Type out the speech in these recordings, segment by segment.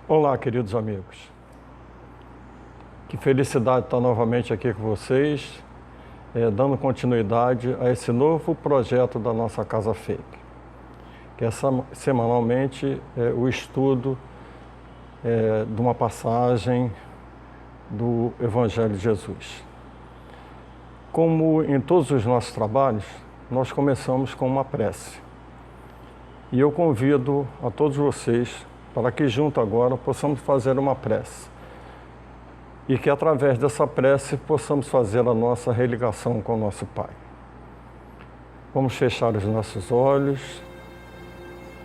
Olá, queridos amigos. Que felicidade estar novamente aqui com vocês, dando continuidade a esse novo projeto da nossa Casa Fake, que é semanalmente o estudo de uma passagem do Evangelho de Jesus. Como em todos os nossos trabalhos, nós começamos com uma prece. E eu convido a todos vocês para que junto agora possamos fazer uma prece. E que através dessa prece possamos fazer a nossa religação com o nosso Pai. Vamos fechar os nossos olhos,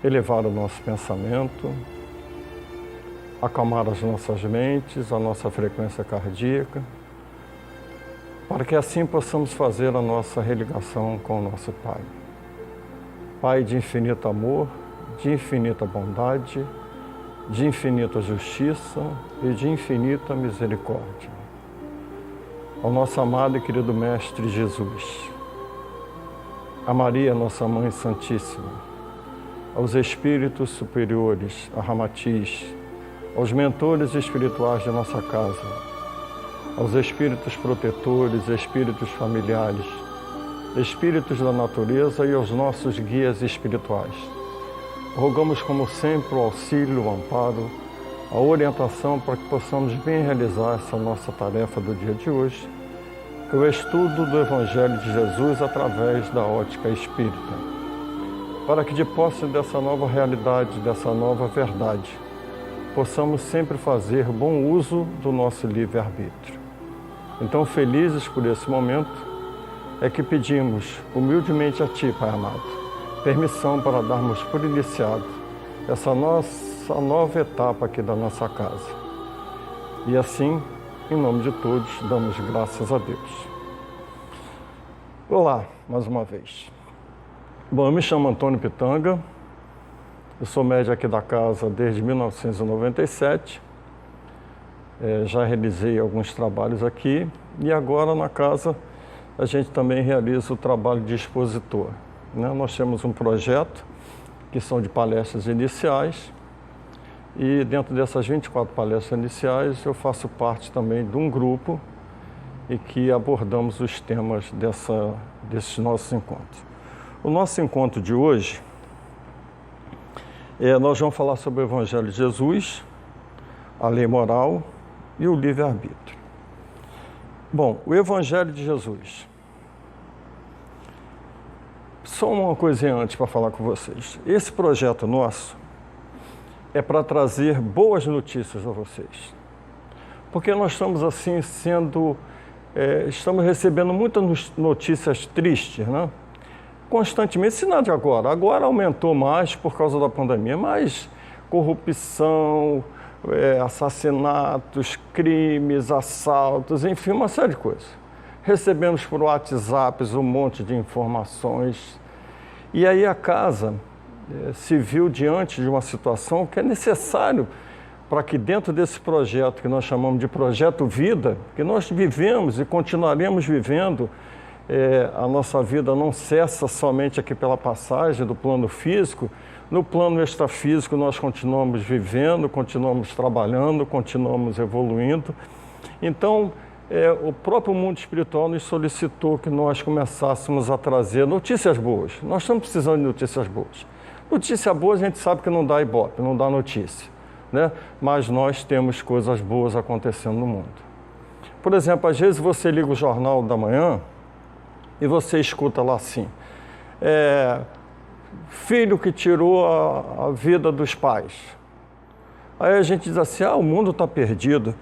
elevar o nosso pensamento, acalmar as nossas mentes, a nossa frequência cardíaca, para que assim possamos fazer a nossa religação com o nosso Pai. Pai de infinito amor, de infinita bondade, de infinita justiça e de infinita misericórdia. Ao nosso amado e querido Mestre Jesus, a Maria, nossa Mãe Santíssima, aos espíritos superiores, a Ramatiz, aos mentores espirituais de nossa casa, aos espíritos protetores, espíritos familiares, espíritos da natureza e aos nossos guias espirituais. Rogamos, como sempre, o auxílio, o amparo, a orientação para que possamos bem realizar essa nossa tarefa do dia de hoje, que é o estudo do Evangelho de Jesus através da ótica espírita, para que de posse dessa nova realidade, dessa nova verdade, possamos sempre fazer bom uso do nosso livre-arbítrio. Então, felizes por esse momento, é que pedimos humildemente a Ti, Pai amado, permissão para darmos por iniciado essa nossa nova etapa aqui da nossa casa. E assim, em nome de todos, damos graças a Deus. Olá, mais uma vez. Bom, eu me chamo Antônio Pitanga, eu sou médium aqui da casa desde 1997, já realizei alguns trabalhos aqui e agora na casa a gente também realiza o trabalho de expositor. Nós temos um projeto que são de palestras iniciais e dentro dessas 24 palestras iniciais eu faço parte também de um grupo e que abordamos os temas desses nossos encontros. O nosso encontro de hoje, nós vamos falar sobre o Evangelho de Jesus, a lei moral e o livre-arbítrio. Bom, o Evangelho de Jesus. Só uma coisinha antes para falar com vocês. Esse projeto nosso é para trazer boas notícias a vocês. Porque nós estamos assim estamos recebendo muitas notícias tristes, né? Constantemente, se não de agora. Agora aumentou mais por causa da pandemia, mas corrupção, assassinatos, crimes, assaltos, enfim, uma série de coisas. Recebemos por WhatsApp um monte de informações. E aí a casa se viu diante de uma situação que é necessário para que dentro desse projeto que nós chamamos de Projeto Vida, que nós vivemos e continuaremos vivendo, a nossa vida não cessa somente aqui pela passagem do plano físico. No plano extrafísico nós continuamos vivendo, continuamos trabalhando, continuamos evoluindo. Então, o próprio mundo espiritual nos solicitou que nós começássemos a trazer notícias boas. Nós estamos precisando de notícias boas. Notícia boa a gente sabe que não dá ibope, não dá notícia, né? Mas nós temos coisas boas acontecendo no mundo. Por exemplo, às vezes você liga o Jornal da Manhã e você escuta lá assim, filho que tirou a vida dos pais. Aí a gente diz assim, o mundo está perdido.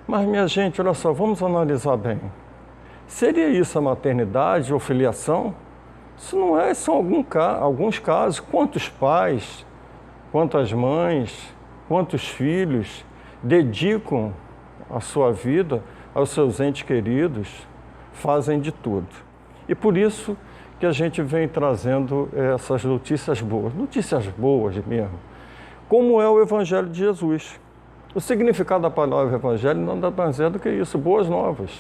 Mas, minha gente, olha só, vamos analisar bem. Seria isso a maternidade ou filiação? Isso não é, são alguns casos. Quantos pais, quantas mães, quantos filhos dedicam a sua vida aos seus entes queridos, fazem de tudo. E por isso que a gente vem trazendo essas notícias boas mesmo, como é o Evangelho de Jesus. O significado da palavra Evangelho não dá mais do que isso, boas novas.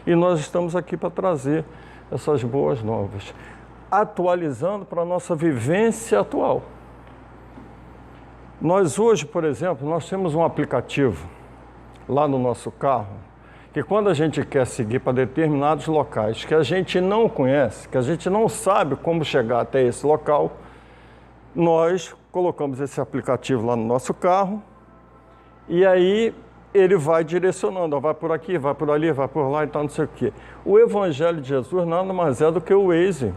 E nós estamos aqui para trazer essas boas novas, atualizando para a nossa vivência atual. Nós hoje, por exemplo, nós temos um aplicativo lá no nosso carro, que quando a gente quer seguir para determinados locais que a gente não conhece, que a gente não sabe como chegar até esse local, nós colocamos esse aplicativo lá no nosso carro e aí ele vai direcionando, vai por aqui, vai por ali, vai por lá e tal, não sei o quê. O Evangelho de Jesus nada mais é do que o Waze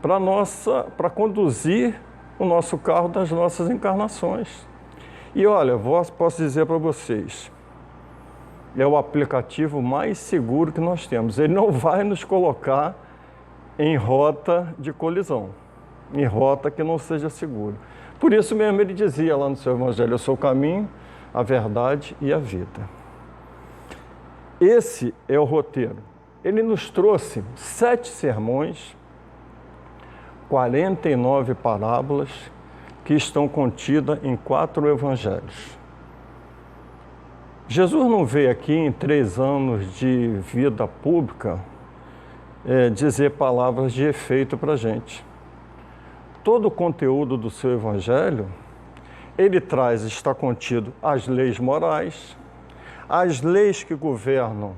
para conduzir o nosso carro das nossas encarnações. E olha, posso dizer para vocês, é o aplicativo mais seguro que nós temos. Ele não vai nos colocar em rota de colisão, em rota que não seja segura. Por isso mesmo ele dizia lá no seu Evangelho, eu sou o caminho, a verdade e a vida. Esse é o roteiro. Ele nos trouxe 7 sermões, 49 parábolas que estão contidas em 4 evangelhos. Jesus não veio aqui em 3 anos de vida pública dizer palavras de efeito para a gente. Todo o conteúdo do seu evangelho, ele está contido as leis morais, as leis que governam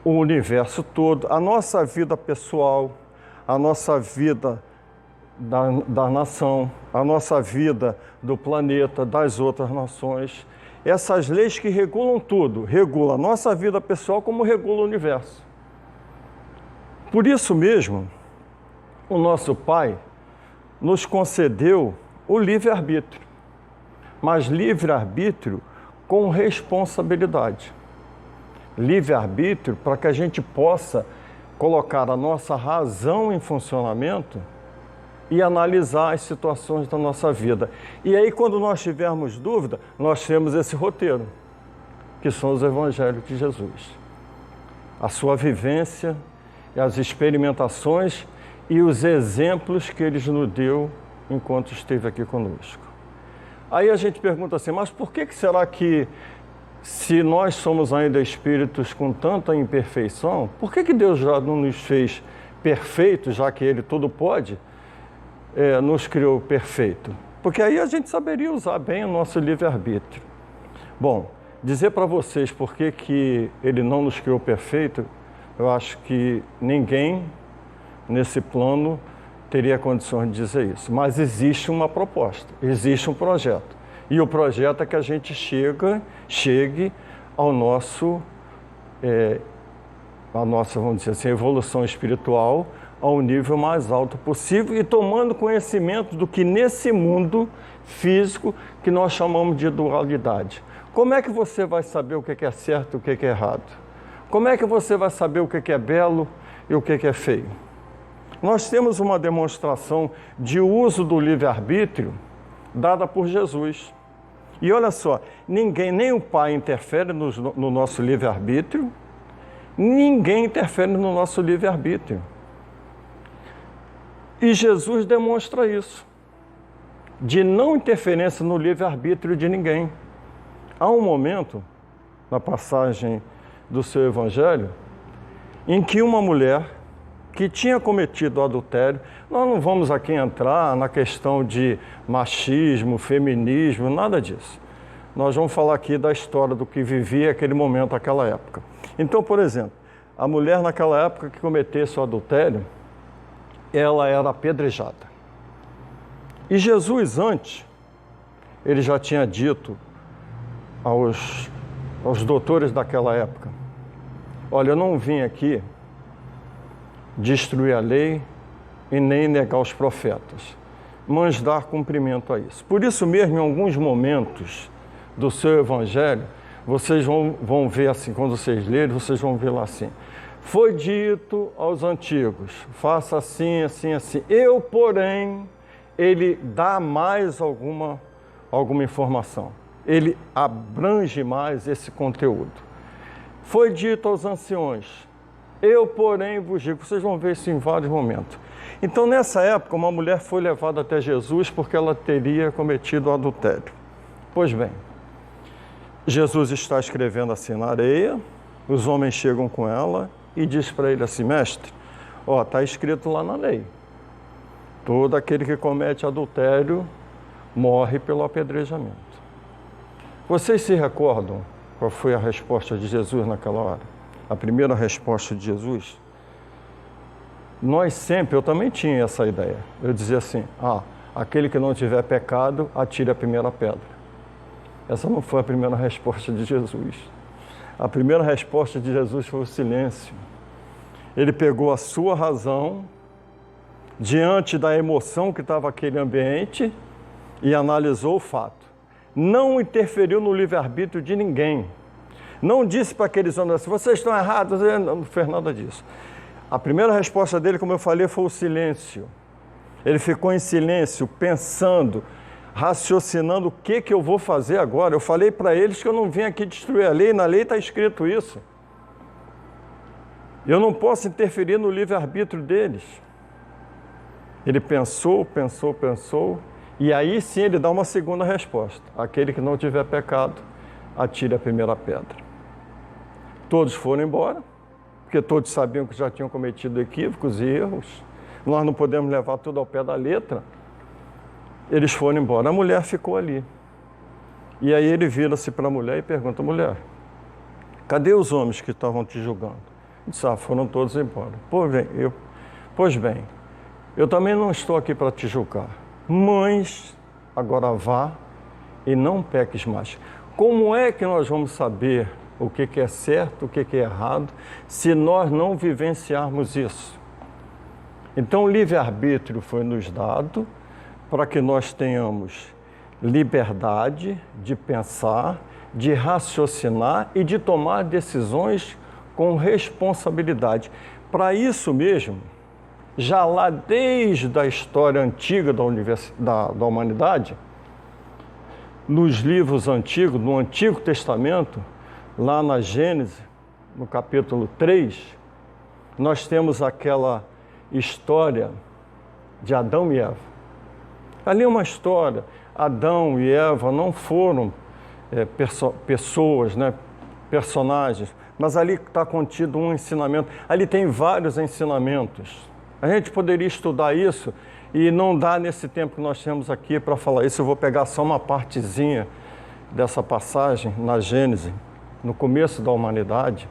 o universo todo, a nossa vida pessoal, a nossa vida da nação, a nossa vida do planeta, das outras nações. Essas leis que regulam tudo, regulam a nossa vida pessoal como regula o universo. Por isso mesmo, o nosso Pai nos concedeu o livre-arbítrio, mas livre-arbítrio com responsabilidade. Livre-arbítrio para que a gente possa colocar a nossa razão em funcionamento e analisar as situações da nossa vida. E aí, quando nós tivermos dúvida, nós temos esse roteiro, que são os evangelhos de Jesus. A sua vivência, as experimentações e os exemplos que ele nos deu enquanto esteve aqui conosco. Aí a gente pergunta assim, mas por que será que, se nós somos ainda espíritos com tanta imperfeição, por que Deus já não nos fez perfeitos, já que ele tudo pode, nos criou perfeito? Porque aí a gente saberia usar bem o nosso livre-arbítrio. Bom, dizer para vocês por que ele não nos criou perfeito, eu acho que ninguém nesse plano teria condições de dizer isso. Mas existe uma proposta, existe um projeto. E o projeto é que a gente chegue ao nosso, a nossa, vamos dizer assim, evolução espiritual ao nível mais alto possível e tomando conhecimento do que nesse mundo físico que nós chamamos de dualidade. Como é que você vai saber o que é certo e o que é errado? Como é que você vai saber o que é belo e o que é feio? Nós temos uma demonstração de uso do livre-arbítrio dada por Jesus. E olha só, ninguém, nem o Pai interfere no nosso livre-arbítrio, ninguém interfere no nosso livre-arbítrio. E Jesus demonstra isso, de não interferência no livre-arbítrio de ninguém. Há um momento, na passagem do seu Evangelho, em que uma mulher que tinha cometido adultério, nós não vamos aqui entrar na questão de machismo, feminismo, nada disso. Nós vamos falar aqui da história do que vivia aquele momento, aquela época. Então, por exemplo, a mulher naquela época que cometesse o adultério, ela era apedrejada. E Jesus, antes, ele já tinha dito aos doutores daquela época, olha, eu não vim aqui destruir a lei e nem negar os profetas, mas dar cumprimento a isso. Por isso mesmo, em alguns momentos do seu Evangelho, vocês vão ver assim, quando vocês lerem, vocês vão ver lá assim, foi dito aos antigos, faça assim, assim, assim. Eu, porém, ele dá mais alguma informação. Ele abrange mais esse conteúdo. Foi dito aos anciões, eu, porém, vos digo. Vocês vão ver isso em vários momentos. Então, nessa época, uma mulher foi levada até Jesus porque ela teria cometido adultério. Pois bem, Jesus está escrevendo assim na areia, os homens chegam com ela e diz para ele assim, mestre, está escrito lá na lei, todo aquele que comete adultério morre pelo apedrejamento. Vocês se recordam qual foi a resposta de Jesus naquela hora? A primeira resposta de Jesus? Nós sempre, eu também tinha essa ideia. Eu dizia assim, aquele que não tiver pecado, atire a primeira pedra. Essa não foi a primeira resposta de Jesus. A primeira resposta de Jesus foi o silêncio. Ele pegou a sua razão, diante da emoção que estava aquele ambiente, e analisou o fato. Não interferiu no livre-arbítrio de ninguém. Não disse para aqueles homens assim, vocês estão errados, não fez nada disso. A primeira resposta dele, como eu falei, foi o silêncio. Ele ficou em silêncio, pensando, raciocinando o que eu vou fazer agora. Eu falei para eles que eu não vim aqui destruir a lei, na lei está escrito isso. Eu não posso interferir no livre-arbítrio deles. Ele pensou, e aí sim ele dá uma segunda resposta. Aquele que não tiver pecado, atire a primeira pedra. Todos foram embora, porque todos sabiam que já tinham cometido equívocos e erros. Nós não podemos levar tudo ao pé da letra. Eles foram embora. A mulher ficou ali. E aí ele vira-se para a mulher e pergunta, mulher, cadê os homens que estavam te julgando? Ele disse, foram todos embora. Pois bem, eu também não estou aqui para te julgar. Mas, agora vá e não peques mais. Como é que nós vamos saber o que é certo, o que é errado, se nós não vivenciarmos isso? Então, o livre-arbítrio foi nos dado para que nós tenhamos liberdade de pensar, de raciocinar e de tomar decisões com responsabilidade. Para isso mesmo, já lá desde a história antiga da humanidade, nos livros antigos, no Antigo Testamento, lá na Gênesis, no capítulo 3, nós temos aquela história de Adão e Eva. Ali é uma história, Adão e Eva não foram pessoas, personagens, mas ali está contido um ensinamento, ali tem vários ensinamentos. A gente poderia estudar isso e não dá nesse tempo que nós temos aqui para falar isso. Eu vou pegar só uma partezinha dessa passagem na Gênesis, no começo da humanidade,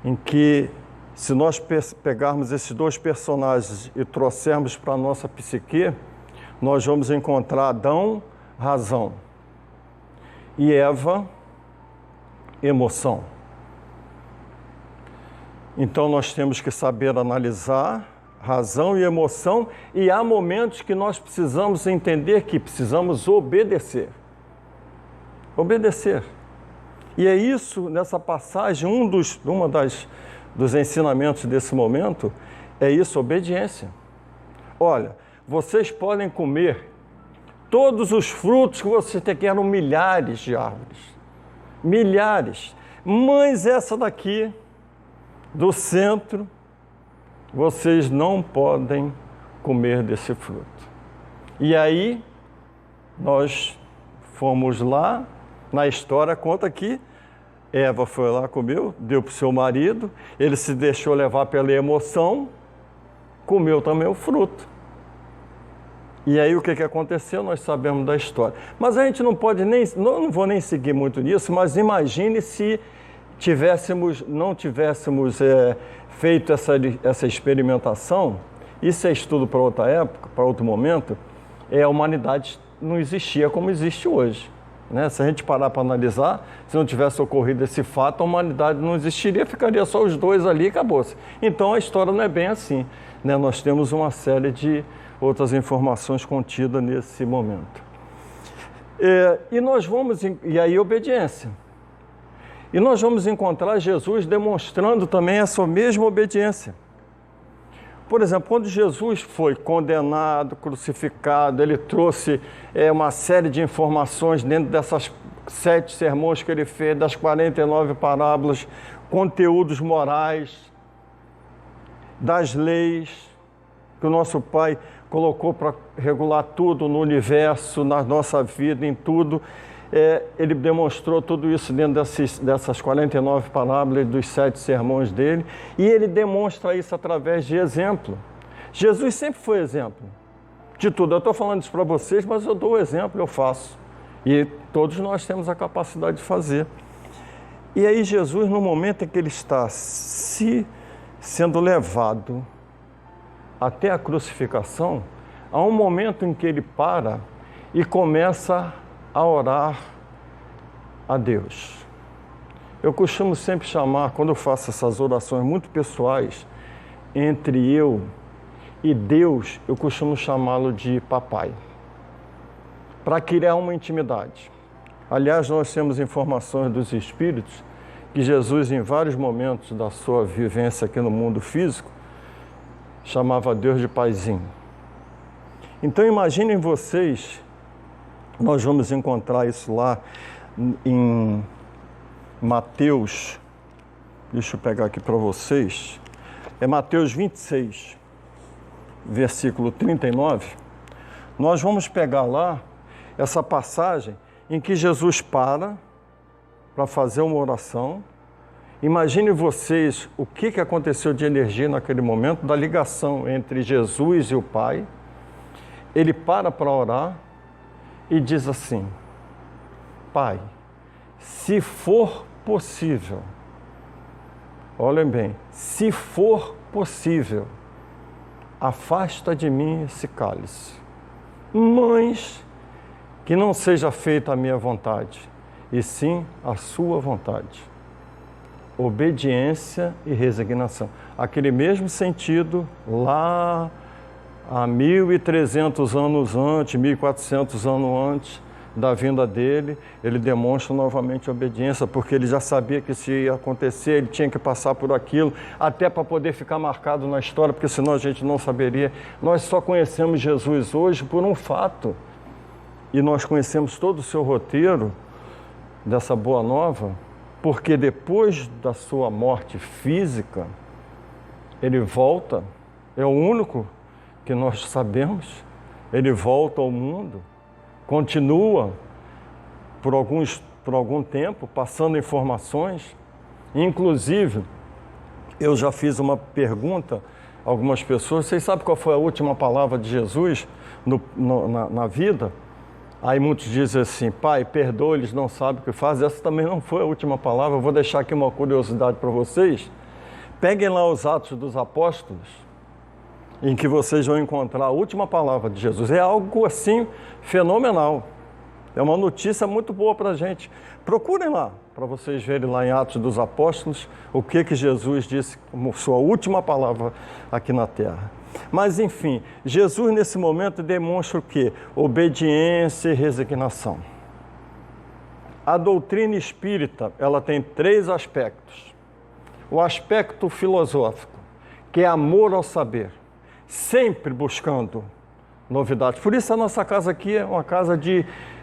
em que, se nós pegarmos esses dois personagens e trouxermos para a nossa psique, nós vamos encontrar Adão, razão, e Eva, emoção. Então nós temos que saber analisar razão e emoção, e há momentos que nós precisamos entender que precisamos obedecer. Obedecer. E é isso, nessa passagem, dos ensinamentos desse momento, é isso, obediência. Olha, vocês podem comer todos os frutos que vocês têm, que eram milhares de árvores. Milhares. Mas essa daqui, do centro, vocês não podem comer desse fruto. E aí, nós fomos lá, na história conta que Eva foi lá, comeu, deu para o seu marido, ele se deixou levar pela emoção, comeu também o fruto. E aí o que aconteceu? Nós sabemos da história. Mas a gente não pode não vou nem seguir muito nisso, mas imagine se não tivéssemos feito essa experimentação. Isso é estudo para outra época, para outro momento. A humanidade não existia como existe hoje. Se a gente parar para analisar, se não tivesse ocorrido esse fato, a humanidade não existiria, ficaria só os dois ali e acabou-se. Então a história não é bem assim. Nós temos uma série de outras informações contidas nesse momento. E aí obediência. E nós vamos encontrar Jesus demonstrando também essa mesma obediência. Por exemplo, quando Jesus foi condenado, crucificado, ele trouxe uma série de informações dentro dessas 7 sermões que ele fez, das 49 parábolas, conteúdos morais, das leis, que o nosso Pai colocou para regular tudo no universo, na nossa vida, em tudo. Ele demonstrou tudo isso dentro dessas 49 parábolas, dos 7 sermões dele, e ele demonstra isso através de exemplo. Jesus sempre foi exemplo. de tudo. Eu estou falando isso para vocês, mas eu dou o exemplo, eu faço. E todos nós temos a capacidade de fazer. E aí Jesus, no momento em que ele está sendo levado até a crucificação, há um momento em que ele para e começa a orar a Deus. Eu costumo sempre chamar, quando eu faço essas orações muito pessoais, entre eu e Deus, eu costumo chamá-lo de papai, para criar uma intimidade. Aliás, nós temos informações dos Espíritos que Jesus, em vários momentos da sua vivência aqui no mundo físico, chamava Deus de paizinho. Então imaginem vocês, nós vamos encontrar isso lá em Mateus, deixa eu pegar aqui para vocês, é Mateus 26, versículo 39, nós vamos pegar lá essa passagem em que Jesus para fazer uma oração. Imagine vocês o que aconteceu de energia naquele momento, da ligação entre Jesus e o Pai. Ele para orar e diz assim: Pai, se for possível, olhem bem, se for possível, afasta de mim esse cálice, mas que não seja feita a minha vontade, e sim a sua vontade. Obediência e resignação. Aquele mesmo sentido lá há 1.300 anos antes, 1.400 anos antes da vinda dele, ele demonstra novamente obediência, porque ele já sabia que isso ia acontecer, ele tinha que passar por aquilo, até para poder ficar marcado na história, porque senão a gente não saberia. Nós só conhecemos Jesus hoje por um fato, e nós conhecemos todo o seu roteiro dessa boa nova, porque depois da sua morte física, ele volta, é o único que nós sabemos, ele volta ao mundo, continua por algum tempo passando informações. Inclusive, eu já fiz uma pergunta a algumas pessoas: vocês sabem qual foi a última palavra de Jesus na vida? Aí muitos dizem assim: Pai, perdoa, eles não sabem o que fazem. Essa também não foi a última palavra. Eu vou deixar aqui uma curiosidade para vocês. Peguem lá os Atos dos Apóstolos, em que vocês vão encontrar a última palavra de Jesus. É algo assim fenomenal. É uma notícia muito boa para a gente. Procurem lá, para vocês verem lá em Atos dos Apóstolos, o que Jesus disse como sua última palavra aqui na terra. Mas enfim, Jesus nesse momento demonstra o quê? Obediência e resignação. A doutrina espírita, ela tem 3 aspectos. O aspecto filosófico, que é amor ao saber, sempre buscando novidades. Por isso a nossa casa aqui é uma casa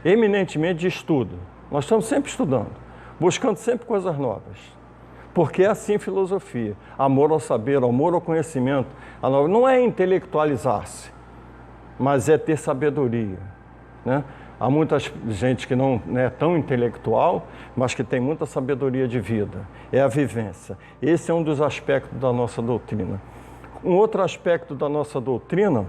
eminentemente de estudo. Nós estamos sempre estudando, buscando sempre coisas novas. Porque é assim filosofia. Amor ao saber, amor ao conhecimento. Não é intelectualizar-se, mas é ter sabedoria, né? Há muita gente que não é tão intelectual, mas que tem muita sabedoria de vida. É a vivência. Esse é um dos aspectos da nossa doutrina. Um outro aspecto da nossa doutrina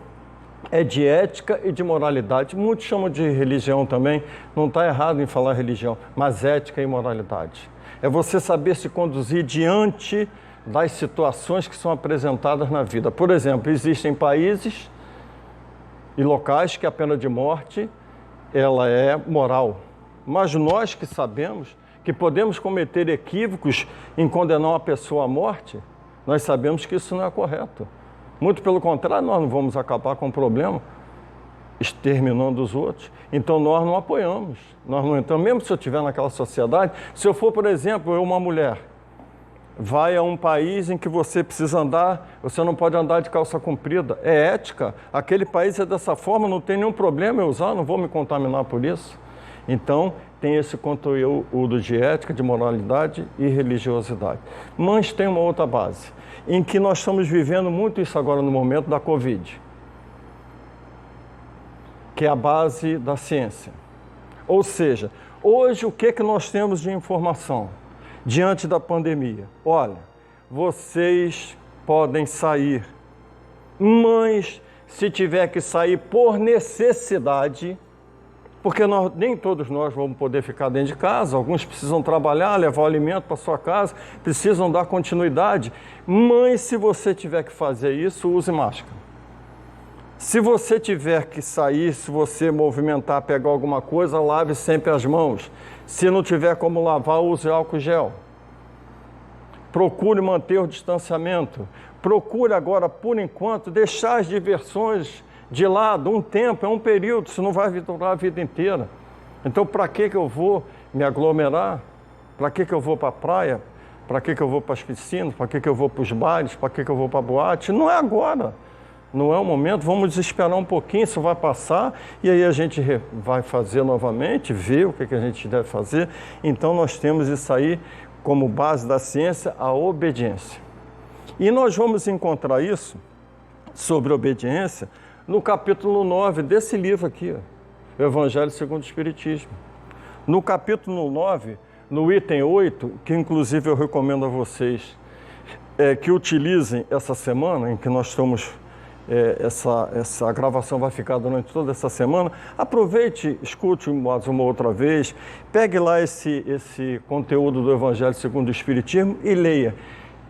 é de ética e de moralidade. Muitos chamam de religião também. Não está errado em falar religião, mas ética e moralidade. É você saber se conduzir diante das situações que são apresentadas na vida. Por exemplo, existem países e locais que a pena de morte ela é moral. Mas nós que sabemos que podemos cometer equívocos em condenar uma pessoa à morte, nós sabemos que isso não é correto. Muito pelo contrário, nós não vamos acabar com o problema exterminando os outros. Então nós não apoiamos, nós não entramos. Mesmo se eu estiver naquela sociedade, se eu for, por exemplo, uma mulher, vai a um país em que você precisa andar, você não pode andar de calça comprida, é ética, aquele país é dessa forma, não tem nenhum problema eu usar, não vou me contaminar por isso. Então tem esse conteúdo de ética, de moralidade e religiosidade. Mas tem uma outra base, em que nós estamos vivendo muito isso agora no momento da Covid, que é a base da ciência. Ou seja, hoje o que nós temos de informação diante da pandemia? Olha, vocês podem sair, mas se tiver que sair por necessidade, porque nem todos nós vamos poder ficar dentro de casa, alguns precisam trabalhar, levar o alimento para sua casa, precisam dar continuidade. Mas se você tiver que fazer isso, use máscara. Se você tiver que sair, se você movimentar, pegar alguma coisa, lave sempre as mãos. Se não tiver como lavar, use álcool gel. Procure manter o distanciamento. Procure agora, por enquanto, deixar as diversões de lado. Um tempo, é um período, isso não vai durar a vida inteira. Então, para que eu vou me aglomerar? Para que eu vou para a praia? Para que eu vou para as piscinas? Para que eu vou para os bares? Para que eu vou para a boate? Não é agora. Não é o momento, vamos esperar um pouquinho, isso vai passar e aí a gente vai fazer novamente, ver o que a gente deve fazer. Então nós temos isso aí como base da ciência, a obediência. E nós vamos encontrar isso sobre obediência no capítulo 9 desse livro aqui, ó, Evangelho segundo o Espiritismo. No capítulo 9, no item 8, que inclusive eu recomendo a vocês que utilizem essa semana em que nós estamos... Essa gravação vai ficar durante toda essa semana. Aproveite, escute mais uma outra vez, pegue lá esse conteúdo do Evangelho segundo o Espiritismo e leia.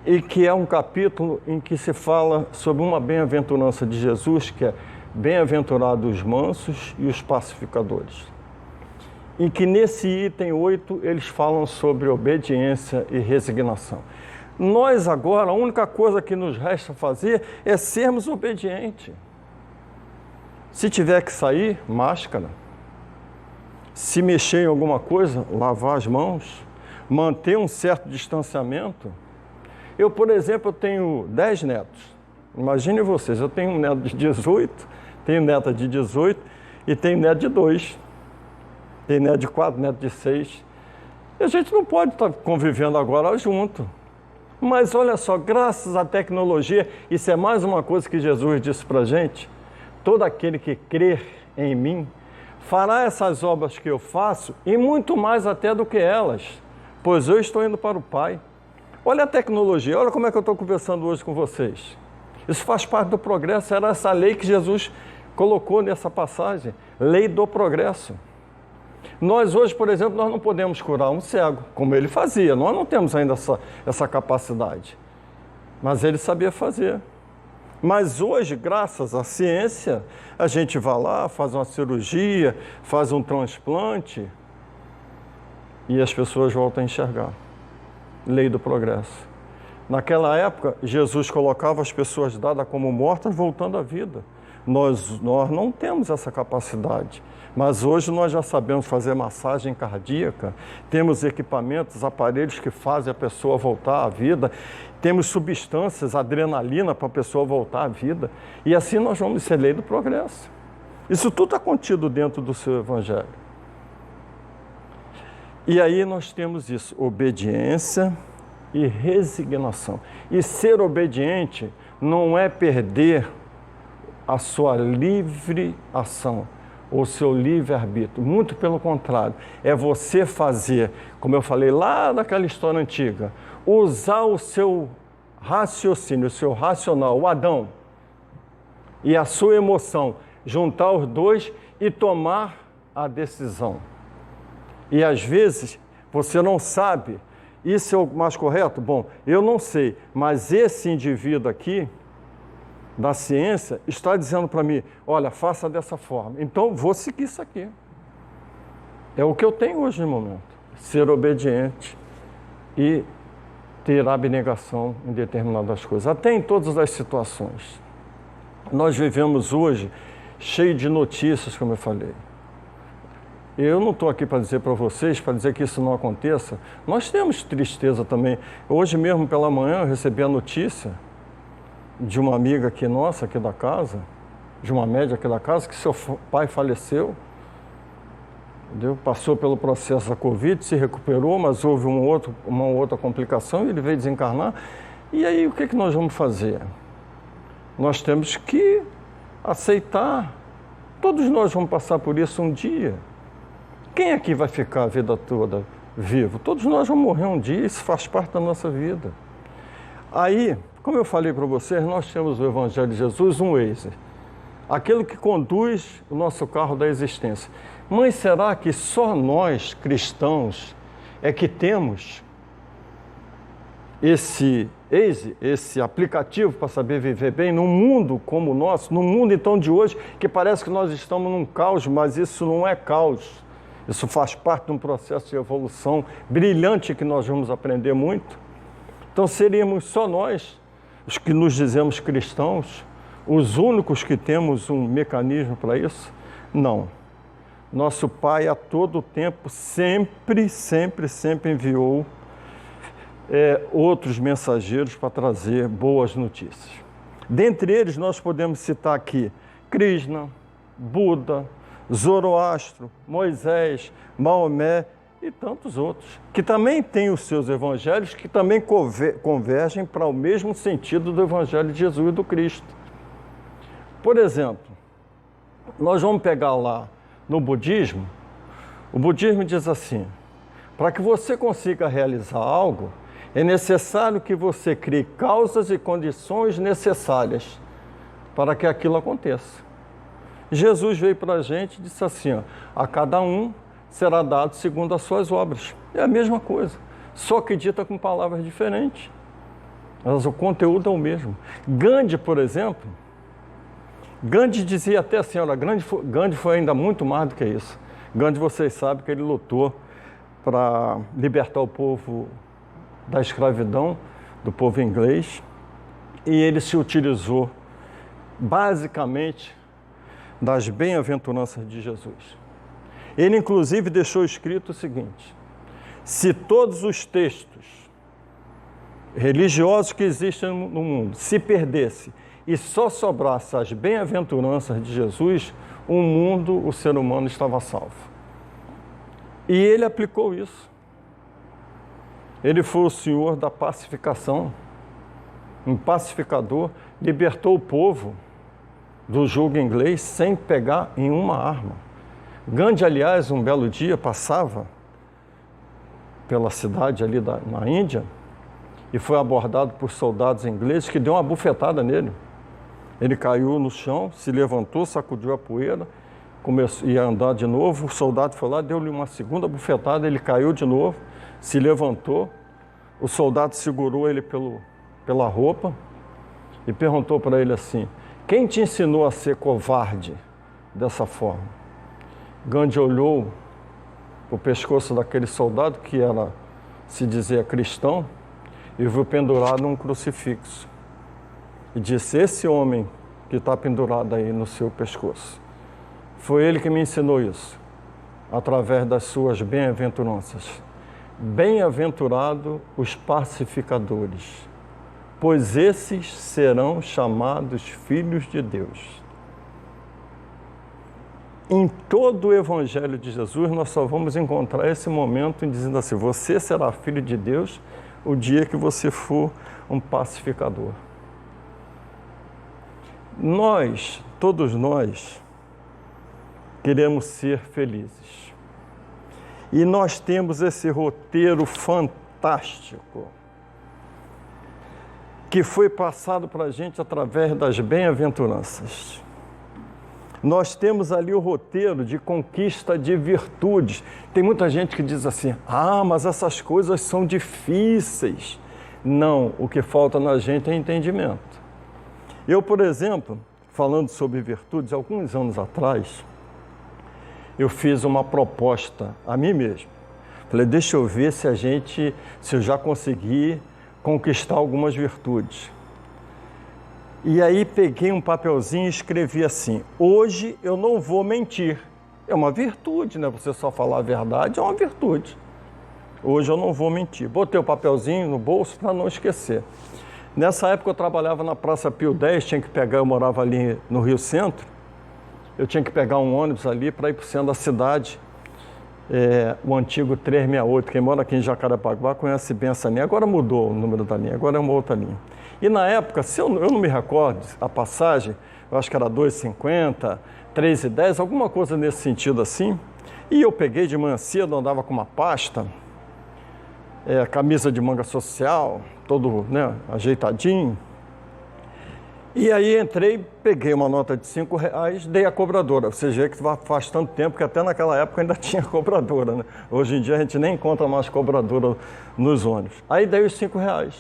E que é um capítulo em que se fala sobre uma bem-aventurança de Jesus, que é bem-aventurados os mansos e os pacificadores. E que nesse item 8 eles falam sobre obediência e resignação. Nós agora, a única coisa que nos resta fazer é sermos obedientes. Se tiver que sair, máscara. Se mexer em alguma coisa, lavar as mãos. Manter um certo distanciamento. Eu, por exemplo, tenho 10 netos. Imagine vocês, eu tenho um neto de 18, tenho neta de 18 e tenho neto de 2. Tenho neto de 4, neto de 6. E a gente não pode estar convivendo agora junto. Mas olha só, graças à tecnologia, isso é mais uma coisa que Jesus disse para a gente, todo aquele que crer em mim fará essas obras que eu faço e muito mais até do que elas, pois eu estou indo para o Pai. Olha a tecnologia, olha como é que eu estou conversando hoje com vocês. Isso faz parte do progresso, era essa lei que Jesus colocou nessa passagem, lei do progresso. Nós hoje, por exemplo, nós não podemos curar um cego, como ele fazia. Nós não temos ainda essa capacidade. Mas ele sabia fazer. Mas hoje, graças à ciência, a gente vai lá, faz uma cirurgia, faz um transplante e as pessoas voltam a enxergar. Lei do progresso. Naquela época, Jesus colocava as pessoas dadas como mortas voltando à vida. Nós não temos essa capacidade. Mas hoje nós já sabemos fazer massagem cardíaca, temos equipamentos, aparelhos que fazem a pessoa voltar à vida, temos substâncias, adrenalina para a pessoa voltar à vida, e assim nós vamos ser lei do progresso. Isso tudo está contido dentro do seu Evangelho. E aí nós temos isso, obediência e resignação. E ser obediente não é perder a sua livre ação, o seu livre-arbítrio. Muito pelo contrário, é você fazer, como eu falei lá naquela história antiga, usar o seu raciocínio, o seu racional, o Adão, e a sua emoção, juntar os dois e tomar a decisão. E às vezes você não sabe, isso é o mais correto? Bom, eu não sei, mas esse indivíduo aqui, da ciência, está dizendo para mim, olha, faça dessa forma. Então, vou seguir isso aqui. É o que eu tenho hoje no momento. Ser obediente e ter abnegação em determinadas coisas, até em todas as situações. Nós vivemos hoje cheio de notícias, como eu falei. Eu não estou aqui para dizer para vocês, para dizer que isso não aconteça. Nós temos tristeza também. Hoje mesmo, pela manhã, eu recebi a notícia de uma amiga aqui nossa, aqui da casa, de uma médica aqui da casa, que seu pai faleceu, entendeu? Passou pelo processo da Covid, se recuperou, mas houve uma outra complicação e ele veio desencarnar. E aí o que nós vamos fazer? Nós temos que aceitar. Todos nós vamos passar por isso um dia. Quem aqui vai ficar a vida toda vivo? Todos nós vamos morrer um dia, isso faz parte da nossa vida. Aí, como eu falei para vocês, nós temos o Evangelho de Jesus, um Waze. aquilo que conduz o nosso carro da existência. Mas será que só nós, cristãos, é que temos esse aplicativo para saber viver bem num mundo como o nosso, num mundo então de hoje, que parece que nós estamos num caos, mas isso não é caos. Isso faz parte de um processo de evolução brilhante que nós vamos aprender muito. Então seríamos só nós, os que nos dizemos cristãos, os únicos que temos um mecanismo para isso? Não. Nosso Pai a todo tempo sempre enviou outros mensageiros para trazer boas notícias. Dentre eles nós podemos citar aqui Krishna, Buda, Zoroastro, Moisés, Maomé e tantos outros, que também têm os seus evangelhos, que também convergem para o mesmo sentido do evangelho de Jesus e do Cristo. Por exemplo, nós vamos pegar lá no budismo, o budismo diz assim: para que você consiga realizar algo, é necessário que você crie causas e condições necessárias para que aquilo aconteça. Jesus veio para a gente e disse assim, ó, a cada um será dado segundo as suas obras. É a mesma coisa, só que dita com palavras diferentes. Mas o conteúdo é o mesmo. Gandhi, por exemplo, Gandhi dizia até assim, olha, Gandhi foi ainda muito mais do que isso. Gandhi, vocês sabem que ele lutou para libertar o povo da escravidão, do povo inglês, e ele se utilizou basicamente das bem-aventuranças de Jesus. Ele, inclusive, deixou escrito o seguinte: se todos os textos religiosos que existem no mundo se perdesse e só sobrasse as bem-aventuranças de Jesus, o ser humano estava salvo. E ele aplicou isso. Ele foi o senhor da pacificação, um pacificador, libertou o povo do jugo inglês sem pegar em uma arma. Gandhi, aliás, um belo dia passava pela cidade ali na Índia e foi abordado por soldados ingleses que deu uma bufetada nele. Ele caiu no chão, se levantou, sacudiu a poeira, ia andar de novo, o soldado foi lá, deu-lhe uma segunda bufetada, ele caiu de novo, se levantou, o soldado segurou ele pela roupa e perguntou para ele assim: quem te ensinou a ser covarde dessa forma? Gandhi olhou o pescoço daquele soldado, que era, se dizia, cristão, e viu pendurado um crucifixo. E disse: esse homem que está pendurado aí no seu pescoço, foi ele que me ensinou isso, através das suas bem-aventuranças. Bem-aventurado os pacificadores, pois esses serão chamados filhos de Deus. Em todo o Evangelho de Jesus, nós só vamos encontrar esse momento em dizendo assim: você será filho de Deus o dia que você for um pacificador. Nós, todos nós, queremos ser felizes. E nós temos esse roteiro fantástico que foi passado para a gente através das bem-aventuranças. Nós temos ali o roteiro de conquista de virtudes. Tem muita gente que diz assim: ah, mas essas coisas são difíceis. Não, o que falta na gente é entendimento. Eu, por exemplo, falando sobre virtudes, alguns anos atrás, eu fiz uma proposta a mim mesmo. Falei, deixa eu ver se eu já consegui conquistar algumas virtudes. E aí peguei um papelzinho e escrevi assim: hoje eu não vou mentir. É uma virtude, né? Você só falar a verdade é uma virtude. Hoje eu não vou mentir. Botei o papelzinho no bolso para não esquecer. Nessa época eu trabalhava na Praça Pio X, eu morava ali no Rio Centro. Eu tinha que pegar um ônibus ali para ir para o centro da cidade, o antigo 368. Quem mora aqui em Jacarepaguá conhece bem essa linha. Agora mudou o número da linha, agora é uma outra linha. E na época, se eu não me recordo, a passagem, eu acho que era 2,50, 3,10, alguma coisa nesse sentido assim. E eu peguei de manhã cedo, andava com uma pasta, camisa de manga social, todo, né, ajeitadinho. E aí entrei, peguei uma nota de R$5, dei a cobradora. Você vê que faz tanto tempo que até naquela época ainda tinha cobradora, né? Hoje em dia a gente nem encontra mais cobradora nos ônibus. Aí dei os R$5.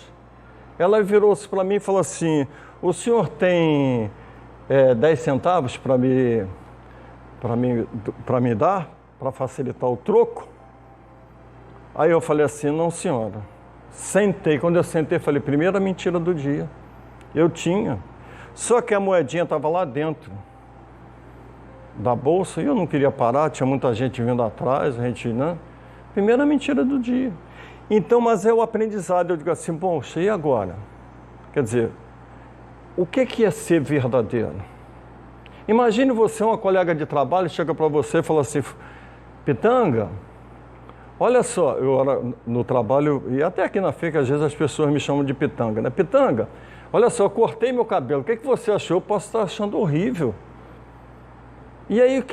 Ela virou-se para mim e falou assim: o senhor tem 10 centavos para me dar, para facilitar o troco? Aí eu falei assim: não, senhora. Sentei. Quando eu sentei, falei: primeira mentira do dia. Eu tinha. Só que a moedinha estava lá dentro da bolsa e eu não queria parar, tinha muita gente vindo atrás, a gente, né? Primeira mentira do dia. Então, mas é o aprendizado. Eu digo assim: bom, e agora? Quer dizer, o que é ser verdadeiro? Imagine você, uma colega de trabalho, chega para você e fala assim: Pitanga, olha só, eu era no trabalho, e até aqui na FEC, às vezes as pessoas me chamam de Pitanga, né? Pitanga, olha só, eu cortei meu cabelo, o que você achou? Eu posso estar achando horrível. E aí,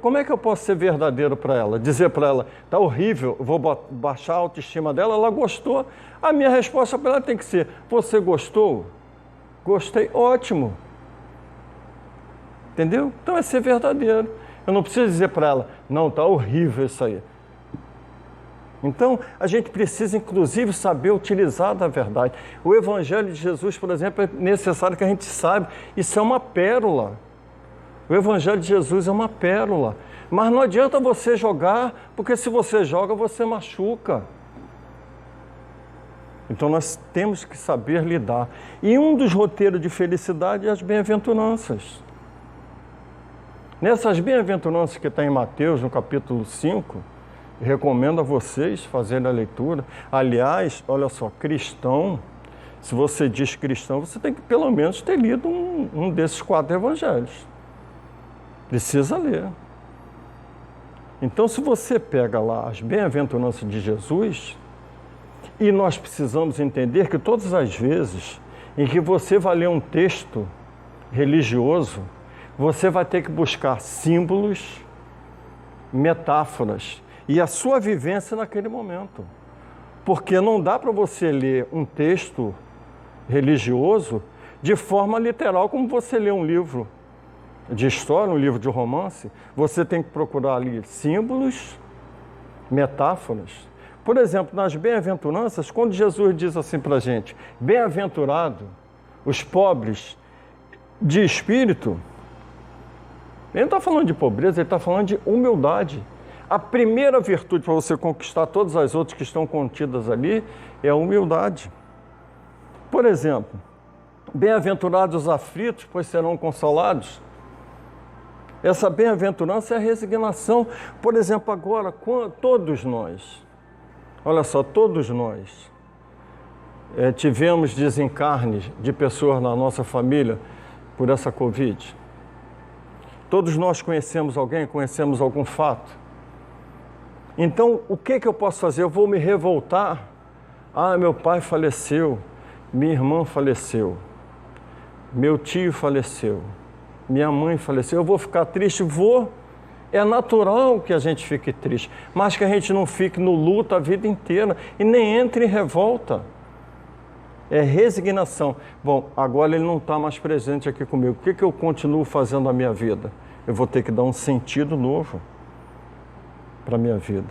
como é que eu posso ser verdadeiro para ela? Dizer para ela: tá horrível, eu vou baixar a autoestima dela, ela gostou. A minha resposta para ela tem que ser: você gostou? Gostei, ótimo. Entendeu? Então é ser verdadeiro. Eu não preciso dizer para ela: não, tá horrível isso aí. Então, a gente precisa, inclusive, saber utilizar da verdade. O Evangelho de Jesus, por exemplo, é necessário que a gente saiba. Isso é uma pérola. O Evangelho de Jesus é uma pérola. Mas não adianta você jogar, porque se você joga, você machuca. Então, nós temos que saber lidar. E um dos roteiros de felicidade é as bem-aventuranças. Nessas bem-aventuranças que está em Mateus, no capítulo 5, recomendo a vocês fazerem a leitura. Aliás, olha só, cristão, se você diz cristão, você tem que pelo menos ter lido um desses 4 evangelhos. Precisa ler. Então, se você pega lá as bem-aventuranças de Jesus, e nós precisamos entender que todas as vezes em que você vai ler um texto religioso, você vai ter que buscar símbolos, metáforas e a sua vivência naquele momento. Porque não dá para você ler um texto religioso de forma literal, como você lê um livro de história, um livro de romance. Você tem que procurar ali símbolos, metáforas. Por exemplo, nas bem-aventuranças, quando Jesus diz assim para a gente: bem-aventurado os pobres de espírito, ele não está falando de pobreza, ele está falando de humildade. A primeira virtude para você conquistar todas as outras que estão contidas ali é a humildade. Por exemplo, bem-aventurados os aflitos, pois serão consolados. Essa bem-aventurança é a resignação. Por exemplo, agora, todos nós, olha só, todos nós tivemos desencarnes de pessoas na nossa família por essa Covid. Todos nós conhecemos alguém, conhecemos algum fato. Então, o que eu posso fazer? Eu vou me revoltar? Ah, meu pai faleceu, minha irmã faleceu, meu tio faleceu, minha mãe faleceu. Eu vou ficar triste? Vou. É natural que a gente fique triste, mas que a gente não fique no luto a vida inteira e nem entre em revolta. É resignação. Bom, agora ele não está mais presente aqui comigo. O que eu continuo fazendo na minha vida? Eu vou ter que dar um sentido novo para a minha vida.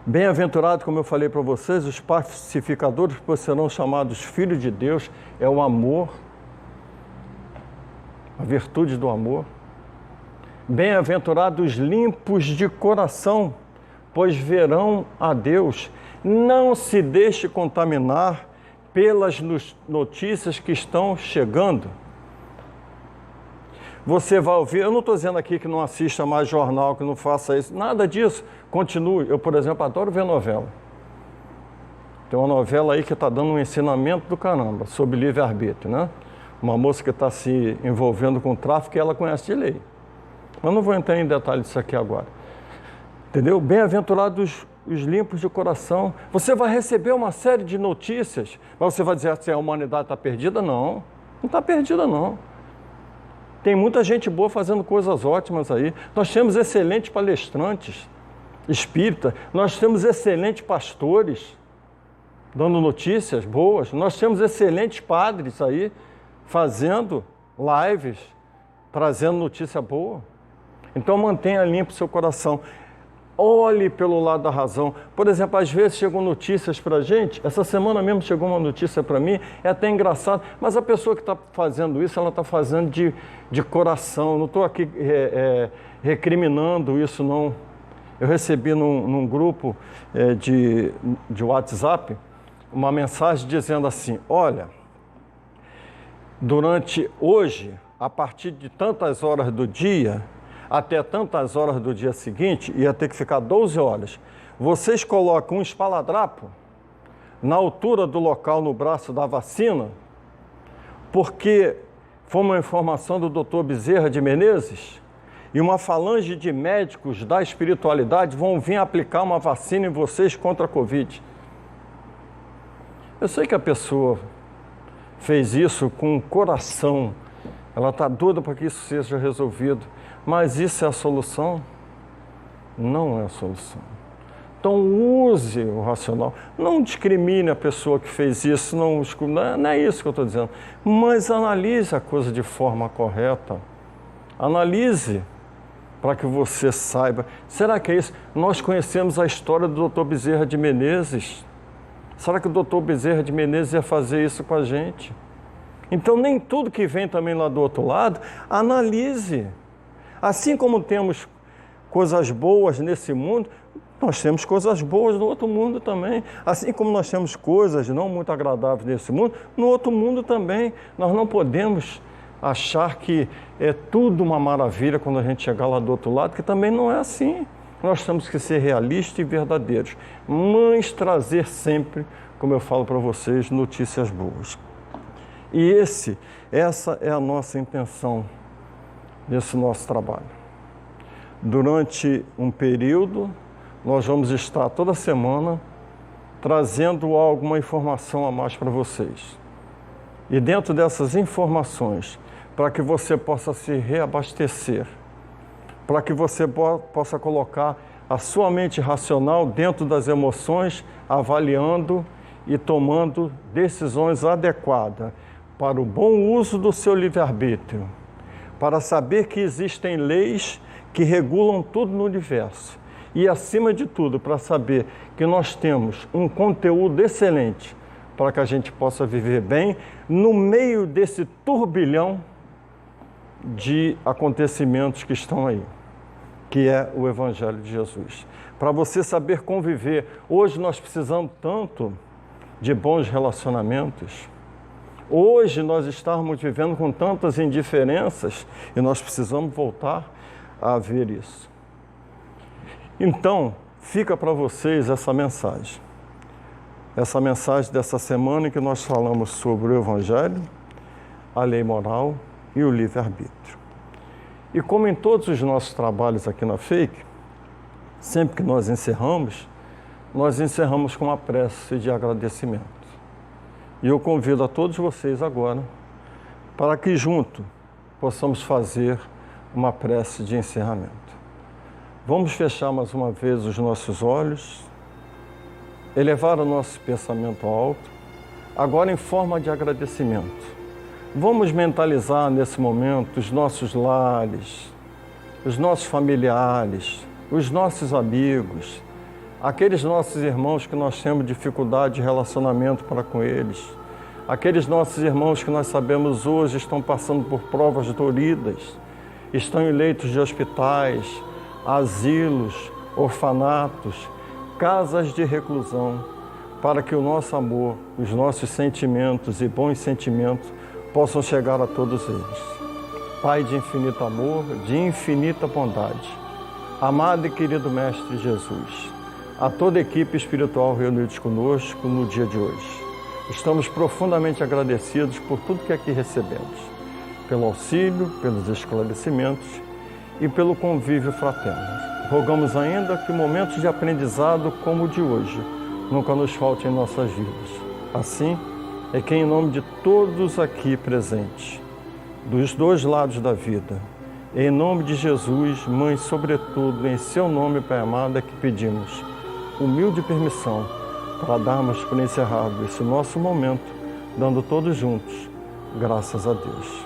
Bem-aventurado, como eu falei para vocês, os pacificadores, pois serão chamados filhos de Deus. É o amor, a virtude do amor. Bem-aventurados limpos de coração, pois verão a Deus. Não se deixe contaminar pelas notícias que estão chegando. Você vai ouvir, eu não estou dizendo aqui que não assista mais jornal, que não faça isso, nada disso. Continue. Eu, por exemplo, adoro ver novela. Tem uma novela aí que está dando um ensinamento do caramba sobre livre-arbítrio, né? Uma moça que está se envolvendo com tráfico e ela conhece de lei. Mas não vou entrar em detalhes disso aqui agora. Entendeu? Bem-aventurados os limpos de coração. Você vai receber uma série de notícias, mas você vai dizer assim: a humanidade está perdida? Não, não está perdida não. Tem muita gente boa fazendo coisas ótimas aí. Nós temos excelentes palestrantes espíritas, nós temos excelentes pastores dando notícias boas, nós temos excelentes padres aí fazendo lives, trazendo notícia boa. Então mantenha limpo o seu coração. Olhe pelo lado da razão. Por exemplo, às vezes chegam notícias para a gente. Essa semana mesmo chegou uma notícia para mim, é até engraçado, mas a pessoa que está fazendo isso, ela está fazendo de coração. Não estou aqui recriminando isso, não. Eu recebi num grupo de WhatsApp uma mensagem dizendo assim: olha, durante hoje, a partir de tantas horas do dia, até tantas horas do dia seguinte, ia ter que ficar 12 horas. Vocês colocam um espaladrapo na altura do local, no braço da vacina, porque foi uma informação do Dr. Bezerra de Menezes, e uma falange de médicos da espiritualidade vão vir aplicar uma vacina em vocês contra a Covid. Eu sei que a pessoa fez isso com o coração, ela está doida para que isso seja resolvido. Mas isso é a solução? Não é a solução. Então use o racional. Não discrimine a pessoa que fez isso, não é isso que eu estou dizendo. Mas analise a coisa de forma correta. Analise para que você saiba. Será que é isso? Nós conhecemos a história do Dr. Bezerra de Menezes. Será que o Dr. Bezerra de Menezes ia fazer isso com a gente? Então nem tudo que vem também lá do outro lado, analise. Assim como temos coisas boas nesse mundo, nós temos coisas boas no outro mundo também. Assim como nós temos coisas não muito agradáveis nesse mundo, no outro mundo também. Nós não podemos achar que é tudo uma maravilha quando a gente chegar lá do outro lado, que também não é assim. Nós temos que ser realistas e verdadeiros, mas trazer sempre, como eu falo para vocês, notícias boas. E essa é a nossa intenção nesse nosso trabalho. Durante um período, nós vamos estar toda semana trazendo alguma informação a mais para vocês. E dentro dessas informações, para que você possa se reabastecer, para que você possa colocar a sua mente racional dentro das emoções, avaliando e tomando decisões adequadas para o bom uso do seu livre-arbítrio, para saber que existem leis que regulam tudo no universo. E, acima de tudo, para saber que nós temos um conteúdo excelente para que a gente possa viver bem no meio desse turbilhão de acontecimentos que estão aí, que é o Evangelho de Jesus. Para você saber conviver. Hoje nós precisamos tanto de bons relacionamentos. Hoje nós estamos vivendo com tantas indiferenças e nós precisamos voltar a ver isso. Então, fica para vocês essa mensagem dessa semana em que nós falamos sobre o Evangelho, a lei moral e o livre-arbítrio. E como em todos os nossos trabalhos aqui na FEIC, sempre que nós encerramos com uma prece de agradecimento. E eu convido a todos vocês agora para que junto possamos fazer uma prece de encerramento. Vamos fechar mais uma vez os nossos olhos, elevar o nosso pensamento alto, agora em forma de agradecimento. Vamos mentalizar nesse momento os nossos lares, os nossos familiares, os nossos amigos, aqueles nossos irmãos que nós temos dificuldade de relacionamento para com eles, aqueles nossos irmãos que nós sabemos hoje estão passando por provas doloridas, estão em leitos de hospitais, asilos, orfanatos, casas de reclusão, para que o nosso amor, os nossos sentimentos e bons sentimentos possam chegar a todos eles. Pai de infinito amor, de infinita bondade, amado e querido Mestre Jesus, a toda a equipe espiritual reunida conosco no dia de hoje, estamos profundamente agradecidos por tudo que aqui recebemos, pelo auxílio, pelos esclarecimentos e pelo convívio fraterno. Rogamos ainda que momentos de aprendizado como o de hoje nunca nos faltem em nossas vidas. Assim, é que em nome de todos aqui presentes, dos dois lados da vida, em nome de Jesus, Mãe, sobretudo, em seu nome, Pai amado, é que pedimos humilde permissão para darmos por encerrado esse nosso momento, dando todos juntos Graças a Deus.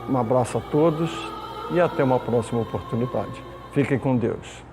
Um abraço a todos e até uma próxima oportunidade. Fiquem com Deus.